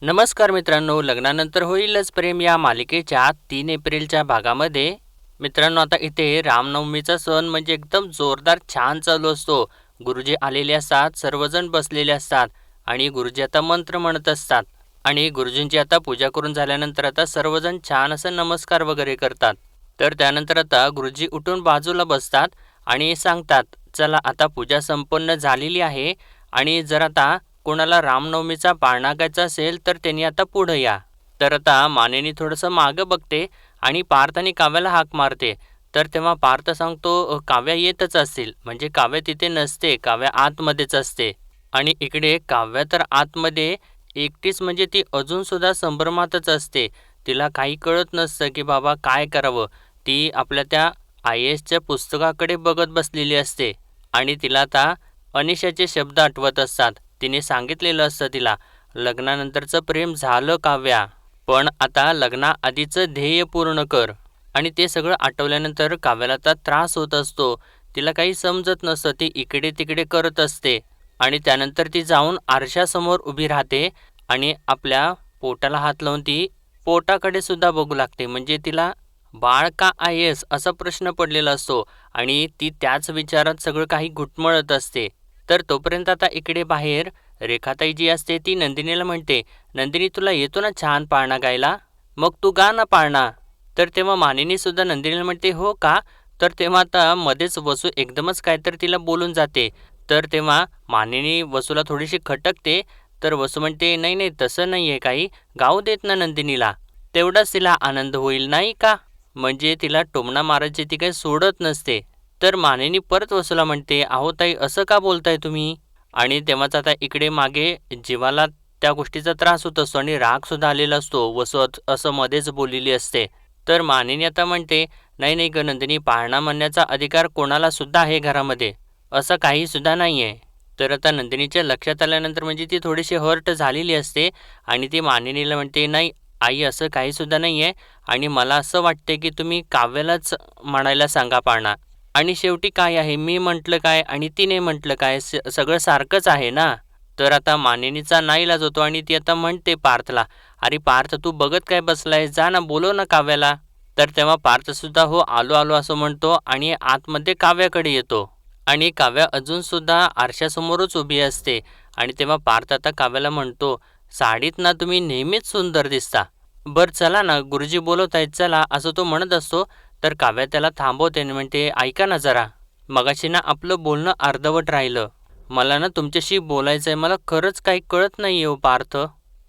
नमस्कार मित्रांनो, लग्नानंतर होईलच प्रेम या मालिकेच्या 3 एप्रिलच्या भागामध्ये मित्रांनो, आता इथे रामनवमीचा सण म्हणजे एकदम जोरदार छान चालू असतो. गुरुजी आलेले असतात, सर्वजण बसलेले असतात आणि गुरुजी आता मंत्र म्हणत असतात आणि गुरुजींची आता पूजा करून झाल्यानंतर आता सर्वजण छान असं नमस्कार वगैरे करतात. तर त्यानंतर आता गुरुजी उठून बाजूला बसतात आणि सांगतात, चला आता पूजा संपन्न झालेली आहे आणि जर आता कोणाला रामनवमीचा पाळणा घ्यायचा असेल तर त्यांनी आता पुढं या. तर आता मानेनी थोडंसं मागं बघते आणि पार्थ आणि काव्याला हाक मारते. तर तेव्हा पार्थ सांगतो, काव्या येतच असतील." म्हणजे काव्या तिथे नसते, काव्या आतमध्येच असते. आणि इकडे काव्या तर आतमध्ये एकटीच म्हणजे ती अजूनसुद्धा संभ्रमातच असते. तिला काही कळत नसतं की बाबा काय करावं. ती आपल्या त्या IASच्या पुस्तकाकडे बघत बसलेली असते आणि तिला आता अनिशाचे शब्द आठवत असतात. तिने सांगितलेलं असतं तिला, लग्नानंतरचं प्रेम झालं काव्या, पण आता लग्नाआधीचं ध्येय पूर्ण कर. आणि ते सगळं आठवल्यानंतर काव्याला आता त्रास होत असतो. तिला काही समजत नसतं. ती इकडे तिकडे करत असते आणि त्यानंतर ती जाऊन आरशासमोर उभी राहते आणि आपल्या पोटाला हात लावून ती पोटाकडे सुद्धा बघू लागते. म्हणजे तिला बाळ का आहेस असा प्रश्न पडलेला असतो आणि ती त्याच विचारात सगळं काही घुटमळत असते. तर तोपर्यंत आता इकडे बाहेर रेखाताई जी असते ती नंदिनीला म्हणते, नंदिनी तुला येतो ना छान पाळणा गायला, मग तू गा ना पाळणा. तर तेव्हा मानिनी सुद्धा नंदिनीला म्हणते, हो का. तर तेव्हा आता मध्येच वसू एकदमच काहीतरी तिला बोलून जाते. तर तेव्हा मानिनी वसूला थोडीशी खटकते. तर वसू म्हणते, नाही नाही तसं नाही आहे काही, गाऊ देत ना नंदिनीला, तेवढाच तिला आनंद होईल नाही का. म्हणजे तिला टोमणा मारायची ती काही सोडत नसते. तर मानिनी परत वसूला म्हणते, अहो ताई असं का बोलताय तुम्ही. आणि तेव्हाच आता इकडे मागे जीवाला त्या गोष्टीचा त्रास होत असतो आणि रागसुद्धा आलेला असतो. वसू असं मध्येच बोललेली असते. तर मानिनी आता म्हणते, नाही नाही ग नंदिनी, पाळणा म्हणण्याचा अधिकार कोणाला सुद्धा आहे घरामध्ये, असं काही सुद्धा नाही आहे. तर आता नंदिनीच्या लक्षात आल्यानंतर म्हणजे ती थोडीशी हर्ट झालेली असते आणि ती मानिनीला म्हणते, नाही आई असं काही सुद्धा नाही आहे आणि मला असं वाटते की तुम्ही काव्यालाच म्हणायला सांगा पाळणा. आणि शेवटी काय आहे, मी म्हटलं काय आणि तिने म्हटलं काय, सगळं सारखंच आहे ना. तर आता मानिनीचा नाईलाज होतो आणि ती आता म्हणते पार्थला, अरे पार्थ तू बघत काय बसलाय, जा ना बोलव ना काव्याला. तर तेव्हा पार्थसुद्धा हो आलो आलो असं म्हणतो आणि आतमध्ये काव्याकडे येतो आणि काव्या अजूनसुद्धा आरशासमोरच उभी असते. आणि तेव्हा पार्थ आता काव्याला म्हणतो, साडीत ना तुम्ही नेहमीच सुंदर दिसता, बरं चला ना गुरुजी बोलवत आहेत चला, असं तो म्हणत असतो. तर काव्या त्याला थांबवते आणि म्हणते, ऐका ना जरा, मगाशी ना आपलं बोलणं अर्धवट राहिलं, मला ना तुमच्याशी बोलायचं आहे, मला खरंच काही कळत नाही हो पार्थ.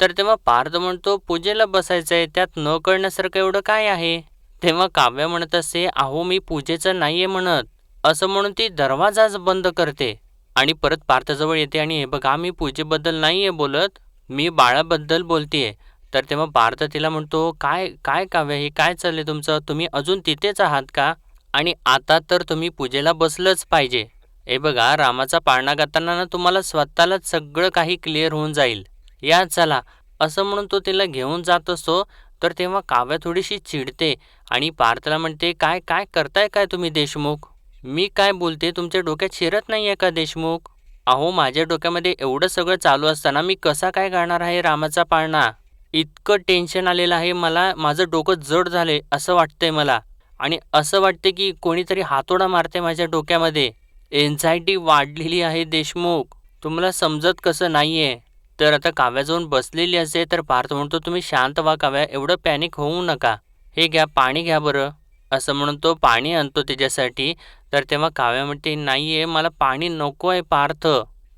तर तेव्हा पार्थ म्हणतो, पूजेला बसायचं आहे, त्यात न कळण्यासारखं एवढं काय आहे. तेव्हा काव्या म्हणत असते, अहो मी पूजेचं नाही आहे म्हणत, असं म्हणून ती दरवाजाच बंद करते आणि परत पार्थजवळ येते आणि हे बघा मी पूजेबद्दल नाही आहे बोलत, मी बाळाबद्दल बोलतेय. तर तेव्हा पार्थ तिला म्हणतो, काय काय काव्य हे काय चाललंय तुमचं, तुम्ही अजून तिथेच आहात का. आणि आता तर तुम्ही पूजेला बसलंच पाहिजे. हे बघा रामाचा पाळणा घालताना ना तुम्हाला स्वतःलाच सगळं काही क्लिअर होऊन जाईल, या चला. असं म्हणून तो तिला घेऊन जात असतो. तर तेव्हा काव्या थोडीशी चिडते आणि पार्थला म्हणते, काय काय करताय काय तुम्ही देशमुख, मी काय बोलते तुमच्या डोक्यात शिरत नाही आहे का देशमुख. अहो माझ्या डोक्यामध्ये एवढं सगळं चालू असताना मी कसा काय गाणार आहे रामाचा पाळणा. इतकं टेन्शन आलेलं आहे मला, माझं डोकं जड झाले असं वाटतंय मला आणि असं वाटते की कोणीतरी हातोडा मारते माझ्या डोक्यामध्ये. एन्झायटी वाढलेली आहे देशमुख, तुम्हाला समजत कसं नाही आहे. तर आता काव्या जाऊन बसलेली असते. तर पार्थ म्हणतो, तुम्ही शांत व्हा काव्या, एवढं पॅनिक होऊ नका, हे घ्या पाणी घ्या बरं. असं म्हणून तो पाणी आणतो तिच्यासाठी. तर तेव्हा काव्या म्हणते, नाही आहे मला पाणी नको आहे पार्थ,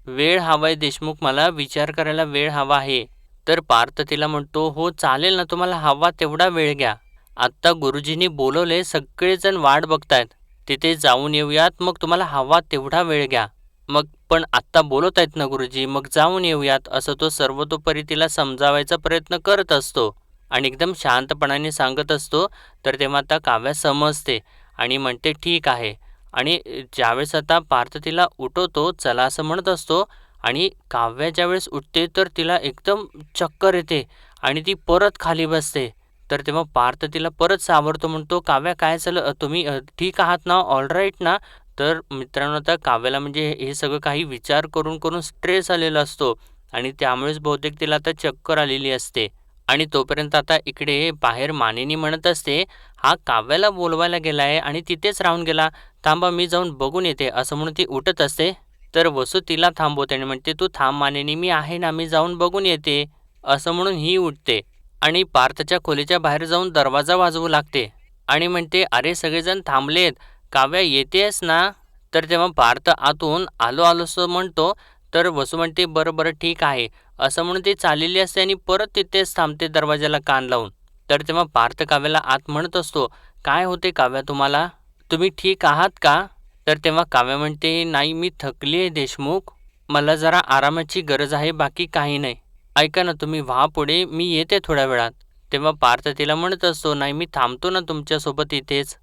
वेळ हवा आहे देशमुख, मला विचार करायला वेळ हवा आहे. तर पार्थ तिला म्हणतो, हो चालेल ना, तुम्हाला हवा तेवढा वेळ घ्या, आत्ता गुरुजींनी बोलवले, सगळेजण वाट बघतायत, तिथे जाऊन येऊयात, मग तुम्हाला हवा तेवढा वेळ घ्या. मग पण आत्ता बोलवत आहेत ना गुरुजी, मग जाऊन येऊयात, असं तो सर्वतोपरी तिला समजावायचा प्रयत्न करत असतो आणि एकदम शांतपणाने सांगत असतो. तर तेव्हा आता काव्या समजते आणि म्हणते ठीक आहे. आणि ज्यावेळेस आता पार्थ तिला उठवतो, चला असं म्हणत असतो आणि काव्या ज्यावेळेस उठते तर तिला एकदम चक्कर येते आणि ती परत खाली बसते. तर तेव्हा पार्थ तिला परत सावरतो, म्हणतो, काव्या काय झालं, तुम्ही ठीक आहात ना, ऑल राईट ना. तर मित्रांनो आता काव्याला म्हणजे हे सगळं काही विचार करून करून स्ट्रेस आलेला असतो आणि त्यामुळेच बहुतेक तिला आता चक्कर आलेली असते. आणि तोपर्यंत आता इकडे बाहेर मानिनी म्हणत असते, हा काव्याला बोलवायला गेलाय आणि तिथेच राहून गेला. थांबा मी जाऊन बघून येते, असं म्हणून ती उठत असते. तर वसू तिला थांबवते आणि म्हणते, तू थांब मानिनी, मी आहे ना, मी जाऊन बघून येते, असं म्हणून ही उठते. आणि पार्थच्या खोलीच्या बाहेर जाऊन दरवाजा वाजवू लागते आणि म्हणते, अरे सगळेजण थांबलेत, काव्या येतेस ना? तर तेव्हा पार्थ आतून आलो आलोसं म्हणतो. तर वसू म्हणते, बरं बरं ठीक आहे, असं म्हणून ती चाललेली असते आणि परत तिथेच थांबते दरवाजाला कान लावून. तर तेव्हा पार्थ काव्याला आत म्हणत असतो, काय होते काव्या तुम्हाला? तुम्ही ठीक आहात का? तर तेव्हा काव्या म्हणते, नाही मी थकली आहे देशमुख, मला जरा आरामाची गरज आहे, बाकी काही नाही. ऐका ना तुम्ही व्हा पुढे, मी येते थोड्या वेळात. तेव्हा पार्थ तिला म्हणत असतो, नाही मी थांबतो ना तुमच्यासोबत इथेच.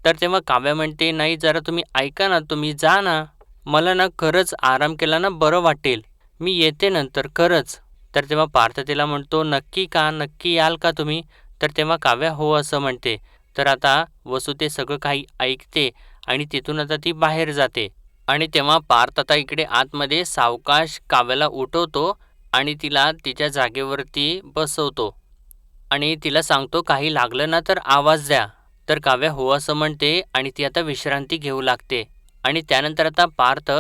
तर तेव्हा काव्या म्हणते, नाही जरा तुम्ही ऐका ना, तुम्ही जा ना, मला ना खरंच आराम केला ना बरं वाटेल, मी येते नंतर खरंच. तर तेव्हा पार्थ तिला म्हणतो, नक्की का, नक्की याल का तुम्ही? तर तेव्हा काव्या हो असं म्हणते. तर आता वसू ते सगळं काही ऐकते आणि तिथून आता ती बाहेर जाते. आणि तेव्हा पार्थ आता इकडे आतमध्ये सावकाश काव्याला उठवतो आणि तिला तिच्या जागेवरती बसवतो आणि तिला सांगतो, काही लागलं ना तर आवाज द्या. तर काव्या हो असं म्हणते आणि ती आता विश्रांती घेऊ लागते. आणि त्यानंतर आता पार्थ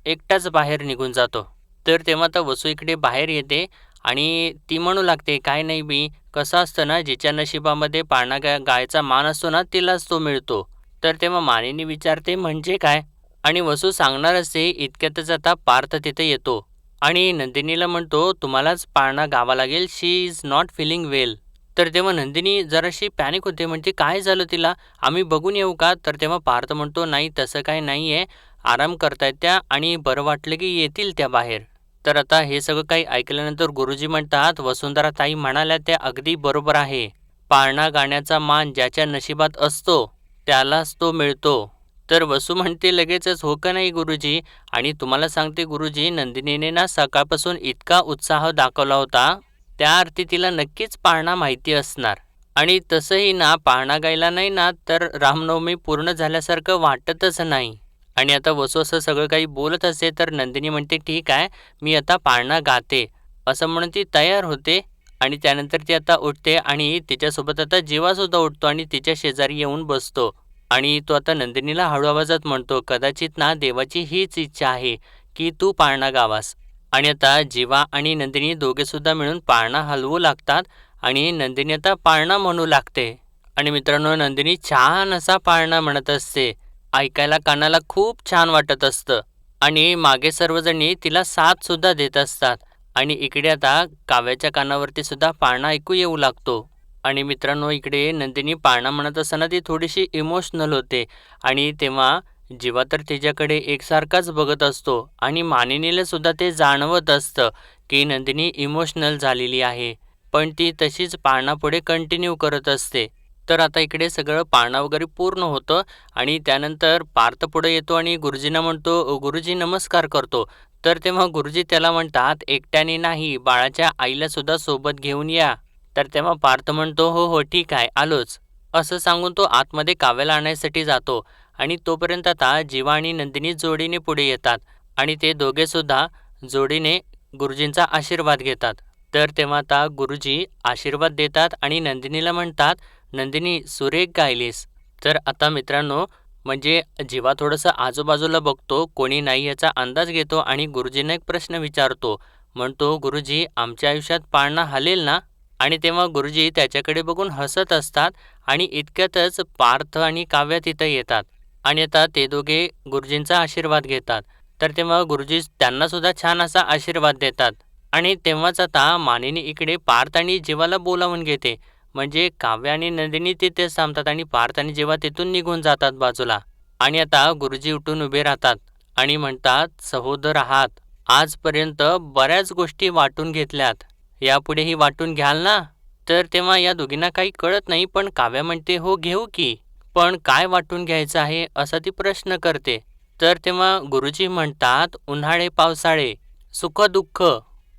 एकटाच बाहेर निघून जातो. तर तेव्हा आता वसू इकडे बाहेर येते आणि ती म्हणू लागते, काय नाही बी, कसं असतं ना, जिच्या नशिबामध्ये पाळणा गायचा मान असतो ना, तिलाच तो मिळतो. तर तेव्हा मानिनी विचारते, म्हणजे काय? आणि वसू सांगणार असते इतक्यातच आता पार्थ तिथे येतो आणि नंदिनीला म्हणतो, तुम्हालाच पाळणा गावा लागेल, शी इज नॉट फिलिंग वेल. तर तेव्हा नंदिनी जराशी पॅनिक होते, म्हणजे काय झालं तिला, आम्ही बघून येऊ का? तर तेव्हा पार्थ म्हणतो, नाही तसं काही नाही आहे, आराम करतायत त्या आणि बरं वाटलं की येतील त्या बाहेर. तर आता हे सगळं काही ऐकल्यानंतर गुरुजी म्हणतात, वसुंधरा ताई म्हणाल्या त्या अगदी बरोबर आहे, पाळणा गाण्याचा मान ज्याच्या नशिबात असतो त्यालाच तो मिळतो. तर वसू म्हणते लगेचच, हो का नाही गुरुजी? आणि तुम्हाला सांगते गुरुजी, नंदिनीने ना सकाळपासून इतका उत्साह दाखवला होता, त्या अर्थी तिला नक्कीच पाळणा माहिती असणार. आणि तसंही ना पाळणा गायला नाही ना तर रामनवमी पूर्ण झाल्यासारखं वाटतच नाही. आणि आता वसू असं सगळं काही बोलत असते तर नंदिनी म्हणते, ठीक आहे, मी आता पाळणा गाते, असं म्हणून ती तयार होते. आणि त्यानंतर ती आता उठते आणि तिच्यासोबत आता जीवासुद्धा उठतो आणि तिच्या शेजारी येऊन बसतो. आणि तो आता नंदिनीला हळू आवाजात म्हणतो, कदाचित ना देवाची हीच इच्छा आहे की तू पाळणा गावास. आणि आता जीवा आणि नंदिनी दोघेसुद्धा मिळून पाळणा हलवू लागतात आणि नंदिनी आता पाळणा म्हणू लागते. आणि मित्रांनो, नंदिनी छान असा पाळणा म्हणत असते, ऐकायला कानाला खूप छान वाटत असतं. आणि मागे सर्वजणी तिला साथ सुद्धा देत असतात. आणि इकडे आता काव्याच्या कानावरती सुद्धा पाळणा ऐकू येऊ लागतो. आणि मित्रांनो, इकडे नंदिनी पाळणा म्हणत असताना ती थोडीशी इमोशनल होते. आणि तेव्हा जीवा तर तिच्याकडे एकसारखाच बघत असतो आणि मानिनीला सुद्धा ते जाणवत असतं की नंदिनी इमोशनल झालेली आहे, पण ती तशीच पाळणा पुढे कंटिन्यू करत असते. तर आता इकडे सगळं पाळणा वगैरे पूर्ण होतं आणि त्यानंतर पार्थ पुढे येतो आणि गुरुजींना म्हणतो, गुरुजी नमस्कार करतो. तर तेव्हा गुरुजी त्याला म्हणतात, एकट्याने नाही, बाळाच्या आईला सुद्धा सोबत घेऊन या. तर तेव्हा पार्थ म्हणतो, हो हो ठीक आहे, आलोच, असं सांगून तो आतमध्ये काव्याला आणायसाठी जातो. आणि तोपर्यंत आता जीवा आणि नंदिनी जोडीने पुढे येतात आणि ते दोघे सुद्धा जोडीने गुरुजींचा आशीर्वाद घेतात. तर तेव्हा आता गुरुजी आशीर्वाद देतात आणि नंदिनीला म्हणतात, नंदिनी सुरेख गायलीस. तर आता मित्रांनो, म्हणजे जीवा थोडंसं आजूबाजूला बघतो, कोणी नाही याचा अंदाज घेतो आणि गुरुजींना एक प्रश्न विचारतो. म्हणतो, गुरुजी आमच्या आयुष्यात पाळणा हलेल ना? आणि तेव्हा गुरुजी त्याच्याकडे बघून हसत असतात आणि इतक्यातच पार्थ आणि काव्य तिथं येतात. आणि आता ते दोघे गुरुजींचा आशीर्वाद घेतात. तर तेव्हा गुरुजी त्यांना सुद्धा छान असा आशीर्वाद देतात. आणि तेव्हाच आता मानिनी इकडे पार्थ आणि जीवाला बोलावून घेते. म्हणजे काव्य आणि नंदिनी तिथेच थांबतात आणि पार्थ आणि जीवा तिथून निघून जातात बाजूला. आणि आता गुरुजी उठून उभे राहतात आणि म्हणतात, सहोदर आहात, आजपर्यंत बऱ्याच गोष्टी वाटून घेतल्यात, यापुढेही वाटून घ्याल ना? तर तेव्हा या दोघींना काही कळत नाही, पण काव्य म्हणते, हो घेऊ की, पण काय वाटून घ्यायचं आहे असा ती प्रश्न करते. तर तेव्हा गुरुजी म्हणतात, उन्हाळे पावसाळे, सुख दुःख,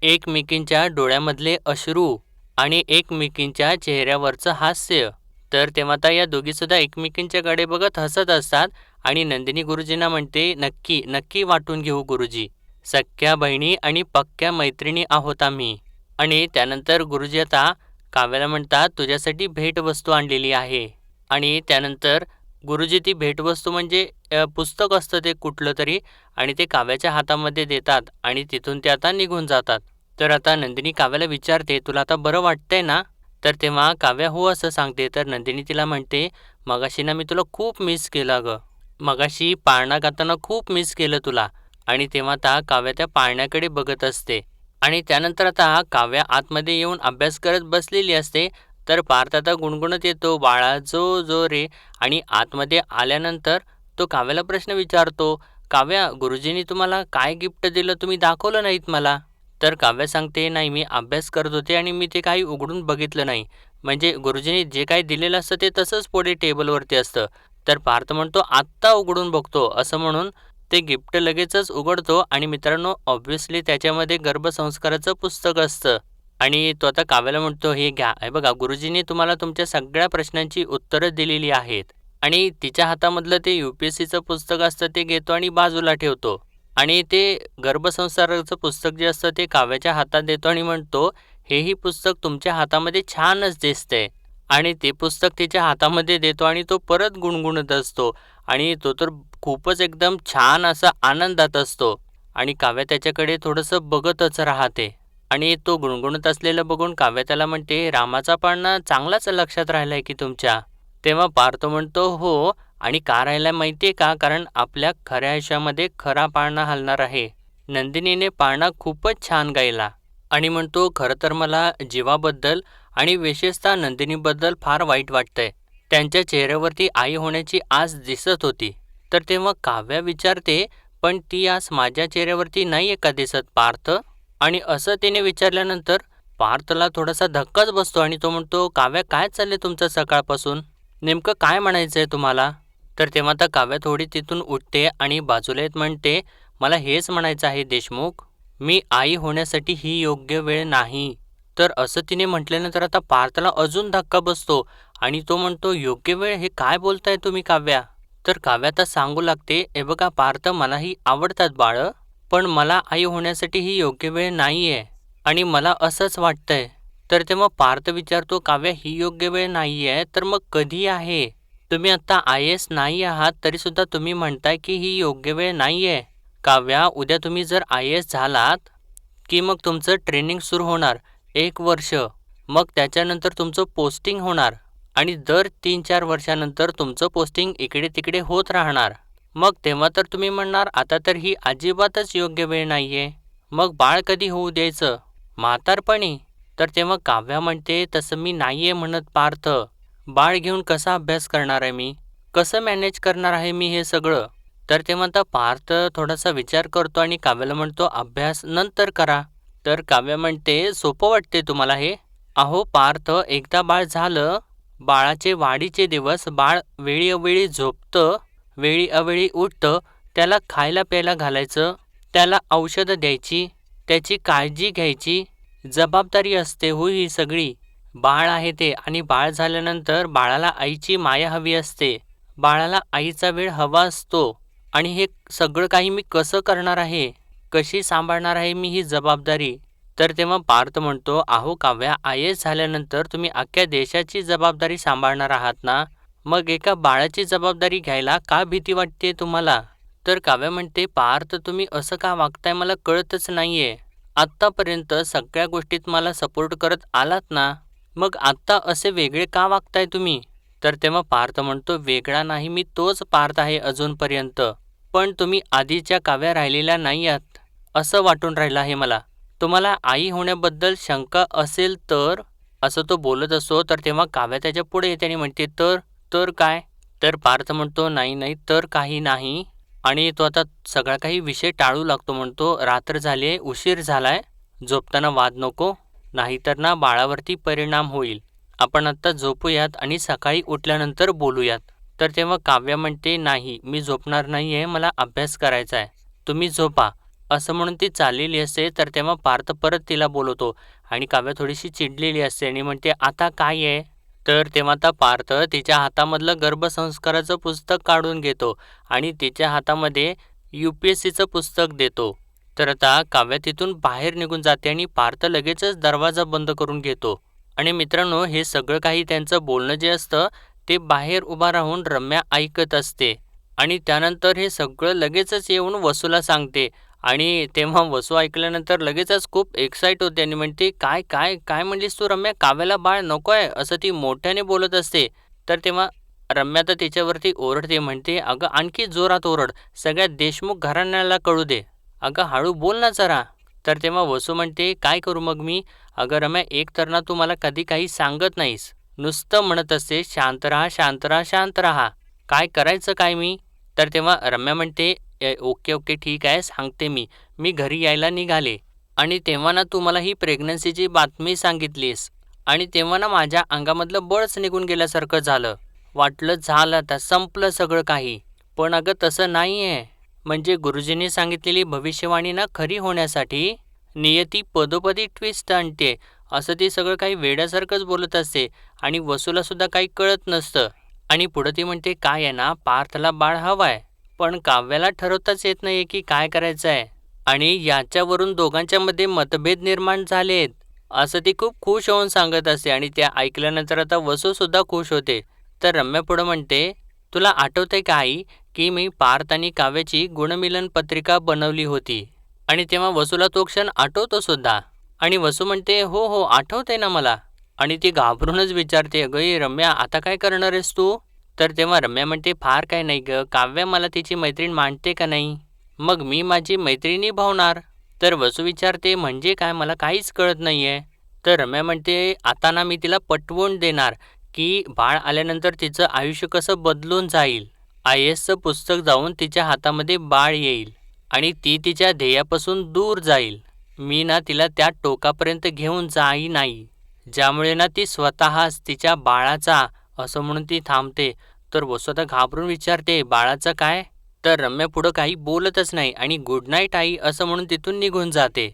एकमेकींच्या डोळ्यामधले अश्रू आणि एकमेकींच्या चेहऱ्यावरचं हास्य. तर तेव्हा आता या दोघीसुद्धा एकमेकींच्याकडे बघत हसत असतात आणि नंदिनी गुरुजींना म्हणते, नक्की नक्की वाटून घेऊ गुरुजी, सख्या बहिणी आणि पक्क्या मैत्रिणी आहोत आम्ही. आणि त्यानंतर गुरुजी आता काव्याला म्हणतात, तुझ्यासाठी भेटवस्तू आणलेली आहे. आणि त्यानंतर गुरुजी ती भेटवस्तू म्हणजे पुस्तक असतं ते कुठलं तरी, आणि ते काव्याच्या हातामध्ये देतात आणि तिथून ते आता निघून जातात. तर आता नंदिनी काव्याला विचारते, तुला आता बरं वाटतंय ना? तर तेव्हा काव्या हो असं सांगते. तर नंदिनी तिला म्हणते, मगाशी ना मी तुला खूप मिस केलं गं. मगाशी पाळणा गाताना खूप मिस केलं तुला. आणि तेव्हा आता काव्या त्या पाळण्याकडे बघत असते. आणि त्यानंतर आता काव्या आतमध्ये येऊन अभ्यास करत बसलेली असते. तर पार्थ आता गुणगुणत येतो, बाळा जो जो रे. आणि आतमध्ये आल्यानंतर तो काव्याला प्रश्न विचारतो, काव्या गुरुजींनी तुम्हाला काय गिफ्ट दिलं तुम्ही दाखवलं नाहीत मला. तर काव्या सांगते, नाही मी अभ्यास करत होते आणि मी ते काही उघडून बघितलं नाही. म्हणजे गुरुजींनी जे काही दिलेलं असतं ते तसंच पुढे टेबलवरती असतं. तर पार्थ म्हणतो, आत्ता उघडून बघतो असं म्हणून ते गिफ्ट लगेचच उघडतो. आणि मित्रांनो, ऑब्व्हियसली त्याच्यामध्ये गर्भसंस्काराचं पुस्तक असतं. आणि तो आता काव्याला म्हणतो, हे घ्या, हे बघा गुरुजींनी तुम्हाला तुमच्या सगळ्या प्रश्नांची उत्तरं दिलेली आहेत. आणि तिच्या हातामधलं ते UPSCचं पुस्तक असतं ते घेतो आणि बाजूला ठेवतो. आणि ते गर्भसंस्काराचं पुस्तक जे असतं ते काव्याच्या हातात देतो आणि म्हणतो, हेही पुस्तक तुमच्या हातामध्ये छानच दिसतंय. आणि ते पुस्तक तिच्या हातामध्ये देतो आणि तो परत गुणगुणत असतो. आणि तो तर खूपच एकदम छान असा आनंदात असतो. आणि काव्या त्याच्याकडे थोडंसं बघतच राहते. आणि तो गुणगुणत असलेलं बघून काव्या त्याला म्हणते, रामाचा पाळणा चांगलाच लक्षात राहिलाय की तुमच्या. तेव्हा पार्थ म्हणतो, हो. आणि का राहिलाय माहितीये का, कारण आपल्या खऱ्या आयुष्यामध्ये खरा पाळणा हलणार आहे. नंदिनीने पाळणा खूपच छान गायला. आणि म्हणतो, खरं तर मला जीवाबद्दल आणि विशेषतः नंदिनीबद्दल फार वाईट वाटतंय. त्यांच्या चेहऱ्यावरती आई होण्याची आस दिसत होती. तर तेव्हा काव्या विचारते, पण ती आस माझ्या चेहऱ्यावरती नाही आहे का दिसत पार्थ? आणि असं तिने विचारल्यानंतर पार्थला थोडासा धक्काच बसतो आणि तो म्हणतो, काव्या काय चाललंय तुमचं सकाळपासून? नेमकं काय म्हणायचं आहे तुम्हाला? तर तेव्हा आता काव्या थोडी तिथून उठते आणि बाजूला येत म्हणते, मला हेच म्हणायचं आहे देशमुख, मी आई होण्यासाठी ही योग्य वेळ नाही. तर असं तिने म्हटल्यानंतर आता पार्थला अजून धक्का बसतो आणि तो म्हणतो, योग्य वेळ हे काय बोलताय तुम्ही काव्या? तर काव्या आता सांगू लागते, हे बघा पार्थ, मलाही आवडतात बाळं, पण मला आई होण्यासाठी ही योग्य वेळ नाही आहे आणि मला असंच वाटतंय. तर तेव्हा पार्थ विचारतो, काव्या ही योग्य वेळ नाही आहे तर मग कधी आहे? तुम्ही आत्ता IAS नाही आहात तरीसुद्धा तुम्ही म्हणताय की ही योग्य वेळ नाही आहे. काव्या, उद्या तुम्ही जर IAS झालात की मग तुमचं ट्रेनिंग सुरू होणार 1 वर्ष. मग त्याच्यानंतर तुमचं पोस्टिंग होणार आणि दर 3-4 वर्षानंतर तुमचं पोस्टिंग इकडे तिकडे होत राहणार. मग तेव्हा तर तुम्ही म्हणणार, आता तर ही अजिबातच योग्य वेळ नाही आहे. मग बाळ कधी होऊ द्यायचं? म्हातारपणी? तर तेव्हा काव्या म्हणते, तसं मी नाही आहे म्हणत पार्थ. बाळ घेऊन कसा अभ्यास करणार आहे मी? कसं मॅनेज करणार आहे मी हे सगळं? तर तेव्हा आता पार्थ थोडासा विचार करतो आणि काव्याला म्हणतो, अभ्यास नंतर करा. तर काव्या म्हणते, सोपं वाटते तुम्हाला हे? अहो पार्थ, एकदा बाळ झालं, बाळाचे वाढीचे दिवस, बाळ वेळी अवेळी झोपतं, वेळी अवेळी उठतं, त्याला खायला प्यायला घालायचं, त्याला औषधं द्यायची, त्याची काळजी घ्यायची जबाबदारी असते हो ही सगळी. बाळ आहे ते, आणि बाळ झाल्यानंतर बाळाला आईची माया हवी असते. बाळाला आईचा वेळ हवा असतो. आणि हे सगळं काही मी कसं करणार आहे? कशी सांभाळणार आहे मी ही जबाबदारी? तर तेव्हा पार्थ म्हणतो, अहो काव्या, IAS झाल्यानंतर तुम्ही अख्ख्या देशाची जबाबदारी सांभाळणार आहात ना, मग एका बाळाची जबाबदारी घ्यायला का भीती वाटते तुम्हाला? तर काव्या म्हणते, पार्थ तुम्ही असं का वागताय मला कळतच नाहीये. आत्तापर्यंत सगळ्या गोष्टीत मला सपोर्ट करत आलात ना, मग आत्ता असे वेगळे का वागताय तुम्ही? तर तेव्हा पार्थ म्हणतो, वेगळा नाही, मी तोच पार्थ आहे अजूनपर्यंत. पण तुम्ही आधीच्या काव्या राहिलेल्या नाही आहात असं वाटून राहिलं आहे मला. तुम्हाला आई होण्याबद्दल शंका असेल तर, असं तो बोलत असतो. तर तेव्हा काव्या त्याच्या पुढे येते आणि म्हणते, तर काय? तर पार्थ म्हणतो, नाही नाही, तर काही नाही. आणि तो आता सगळा काही विषय टाळू लागतो. म्हणतो, रात्र झाली, उशीर झालाय, झोपताना वाद नको, नाहीतर ना बाळावरती परिणाम होईल. आपण आत्ता झोपूयात आणि सकाळी उठल्यानंतर बोलूयात. तर तेव्हा काव्या म्हणते, नाही मी झोपणार नाही आहे, मला अभ्यास करायचा आहे, तुम्ही झोपा. असं म्हणून ती चाललेली असते. तर तेव्हा पार्थ परत तिला बोलवतो आणि काव्या थोडीशी चिडलेली असते आणि म्हणते, आता काय आहे? तर तेव्हा आता पार्थ तिच्या हातामधलं गर्भसंस्काराचं पुस्तक काढून घेतो आणि तिच्या हातामध्ये UPSCचं पुस्तक देतो. तर आता काव्या तिथून बाहेर निघून जाते आणि पार्थ लगेचच दरवाजा बंद करून घेतो. आणि मित्रांनो, हे सगळं काही त्यांचं बोलणं जे असतं ते बाहेर उभा राहून रम्या ऐकत असते. आणि त्यानंतर हे सगळं लगेचच येऊन वसूला सांगते. आणि तेव्हा वसू ऐकल्यानंतर लगेचच खूप एक्साईट होते आणि म्हणते, काय काय काय म्हणलीस तू रम्या, काव्याला बाळ नको आहे असं ती मोठ्याने बोलत असते. तर तेव्हा रम्या तर तिच्यावरती ओरडते, म्हणते, अगं आणखी जोरात ओरड, सगळ्या देशमुख घराण्याला कळू दे, अगं हळू बोल ना जरा. तर तेव्हा वसू म्हणते, काय करू मग मी, अगं रम्या एक तर ना तू मला कधी काही सांगत नाहीस, नुसतं म्हणत असते शांत राहा शांत राहा शांत राहा, काय करायचं काय मी. तर तेव्हा रम्या म्हणते, ओके ओके ठीक आहे सांगते मी, मी घरी यायला निघाले आणि तेव्हा ना तू मला ही प्रेग्नन्सीची बातमी सांगितलीस आणि तेव्हा ना माझ्या अंगामधलं बळच निघून गेल्यासारखं झालं. वाटलं झालं आता संपलं सगळं काही. पण अगं तसं नाही आहे. म्हणजे गुरुजींनी सांगितलेली भविष्यवाणी ना खरी होण्यासाठी नियती पदोपदी ट्विस्ट आणते, असं ती सगळं काही वेड्यासारखंच बोलत असते. आणि वसूला सुद्धा काही कळत नसतं. आणि पुढं ती म्हणते, काय आहे ना पार्थला बाळ हवाय, पण काव्याला ठरवताच येत नाही की काय करायचं आहे. आणि याच्यावरून दोघांच्या मध्ये मतभेद निर्माण झालेत, असं ती खूप खुश होऊन सांगत असते. आणि त्या ऐकल्यानंतर आता वसू सुद्धा खुश होते. तर रम्या पुढं म्हणते, तुला आठवतंय का आई, की मी पार्थ आणि काव्याची गुणमिलन पत्रिका बनवली होती. आणि तेव्हा वसूला तो क्षण आठवतो सुद्धा. आणि वसू म्हणते, हो हो आठवतंय ना मला. आणि ती घाबरूनच विचारते, अगं ये रम्या आता काय करणार आहेस तू. तर तेव्हा रम्या म्हणते, फार काय नाही ग, काव्या मला तिची मैत्रीण मानते का नाही, मग मी माझी मैत्रीण निभावणार. तर वसू विचारते, म्हणजे काय, मला काहीच कळत नाहीये. तर रम्या म्हणते, आता ना मी तिला पटवून देणार की बाळ आल्यानंतर तिचं आयुष्य कसं बदलून जाईल. आय एसचं पुस्तक जाऊन तिच्या हातामध्ये बाळ येईल आणि ती तिच्या ध्येयापासून दूर जाईल. मी ना तिला त्या टोकापर्यंत घेऊन जाई नाही, ज्यामुळे ना ती स्वतःच तिच्या बाळाचा, असं म्हणून ती थांबते. तर वसुधा घाबरून विचारते, बाळाचं काय. तर रम्या पुढं काही बोलतच नाही आणि गुड नाईट आई असं म्हणून तिथून निघून जाते.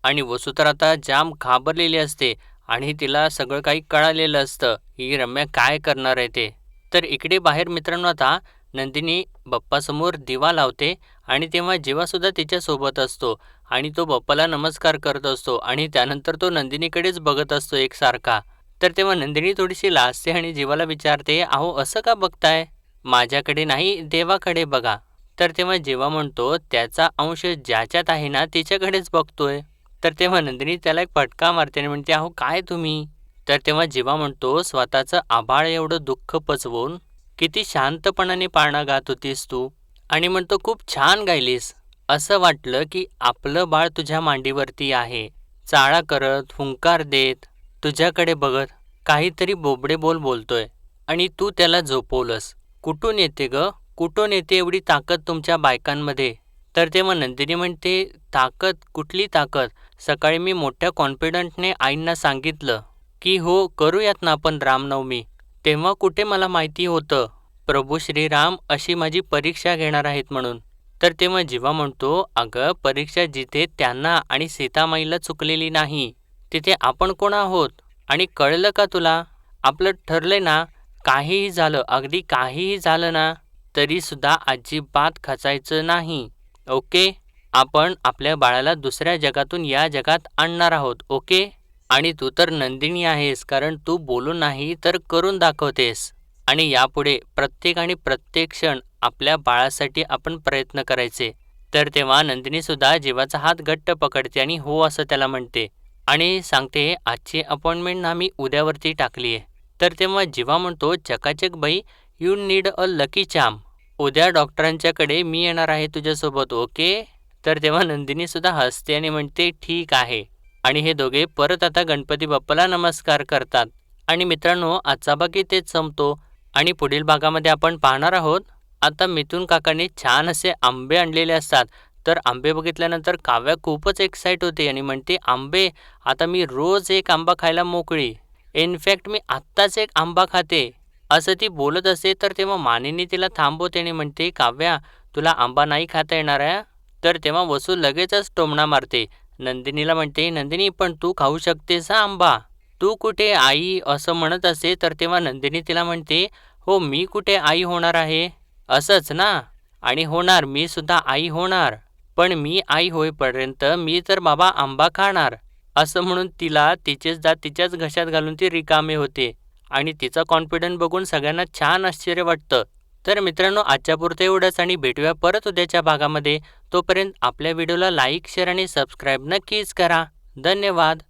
आणि वसू तर आता जाम घाबरलेली असते आणि तिला सगळं काही कळालेलं असतं ही रम्या काय करणार आहे ते. तर इकडे बाहेर मित्रांनो आता नंदिनी बाप्पासमोर दिवा लावते आणि तेव्हा जीवासुद्धा तिच्यासोबत असतो आणि तो बाप्पाला नमस्कार करत असतो आणि त्यानंतर तो नंदिनीकडेच बघत असतो एकसारखा. तर तेव्हा नंदिनी थोडीशी लाजते आणि जीवाला विचारते, अहो असं का बघताय, माझ्याकडे नाही देवाकडे बघा. तर तेव्हा जीवा म्हणतो, त्याचा अंश ज्याच्यात आहे ना तिच्याकडेच बघतोय. तर तेव्हा नंदिनी त्याला एक फटका मारते आणि म्हणते, अहो काय तुम्ही. तर तेव्हा जीवा म्हणतो, स्वतःचं आभाळ एवढं दुःख पचवून किती शांतपणाने पाळणा गात होतीस तू. आणि म्हणतो, खूप छान गायलीस, असं वाटलं की आपलं बाळ तुझ्या मांडीवरती आहे, चाळा करत हुंकार देत तुझ्याकडे बघत काहीतरी बोबडे बोल बोलतोय आणि तू त्याला झोपवलंस. कुठून येते ग, कुठून येते एवढी ताकद तुमच्या बायकांमध्ये. तर तेव्हा नंदिनी म्हणते, ताकद कुठली ताकद, सकाळी मी मोठ्या कॉन्फिडंटने आईंना सांगितलं की हो करूयात ना आपण रामनवमी, तेव्हा कुठे मला माहिती होतं प्रभू श्रीराम अशी माझी परीक्षा घेणार आहेत म्हणून. तर तेव्हा जीवा म्हणतो, अगं परीक्षा जिथे त्यांना आणि सीतामाईला चुकलेली नाही तिथे आपण कोण आहोत. आणि कळलं का तुला, आपलं ठरलंय ना, काहीही झालं अगदी काहीही झालं ना तरीसुद्धा अजिबात खचायचं नाही. ओके, आपण आपल्या बाळाला दुसऱ्या जगातून या जगात आणणार आहोत. ओके. आणि तू तर नंदिनी आहेस, कारण तू बोलून नाही तर करून दाखवतेस. आणि यापुढे प्रत्येक आणि प्रत्येक क्षण आपल्या बाळासाठी आपण प्रयत्न करायचे. तर तेव्हा नंदिनी सुद्धा जीवाचा हात घट्ट पकडते आणि हो असं त्याला म्हणते आणि सांगते, आजची अपॉइंटमेंट आम्ही उद्यावरती टाकली आहे. तर तेव्हा जीवा म्हणतो, चकाचक बाई, you need a lucky charm, उद्या डॉक्टरांच्याकडे मी येणार आहे तुझ्यासोबत. ओके. तर तेव्हा नंदिनी सुद्धा हसते आणि म्हणते, ठीक आहे. आणि हे दोघे परत आता गणपती बाप्पाला नमस्कार करतात. आणि मित्रांनो, आजचा भाग इथेच संपतो आणि पुढील भागामध्ये आपण पाहणार आहोत, आता मिथुन काकांनी छान असे आंबे आणलेले असतात. तर आंबे बघितल्यानंतर काव्या खूपच एक्साईट होते आणि म्हणते, आंबे, आता मी रोज एक आंबा खायला मोकळी, इनफॅक्ट मी आत्ताच एक आंबा खाते, असं ती बोलत असते. तर तेव्हा मानिनी तिला थांबवते आणि म्हणते, काव्या, तुला आंबा नाही खाता येणार आहे. तर तेव्हा वसू लगेचच टोमणा मारते. नंदिनीला म्हणते, नंदिनी पण तू खाऊ शकतेस हा आंबा, तू कुठे आई असं म्हणत असते. तर तेव्हा नंदिनी तिला म्हणते, हो मी कुठे आई होणार आहे, असंच ना, आणि होणार, मी सुद्धा आई होणार. पण मी आई होईपर्यंत मी तर बाबा आंबा खाणार, असं म्हणून तिला तिचेच दात तिच्याच घशात घालून ती रिकामी होते आणि तिचा कॉन्फिडन्स बघून सगळ्यांना छान आश्चर्य वाटतं. तर मित्रांनो, आजच्यापुरतं एवढंच आणि भेटूया परत उद्याच्या भागामध्ये. तोपर्यंत आपल्या व्हिडिओला लाईक, शेअर आणि सबस्क्राईब नक्कीच करा. धन्यवाद.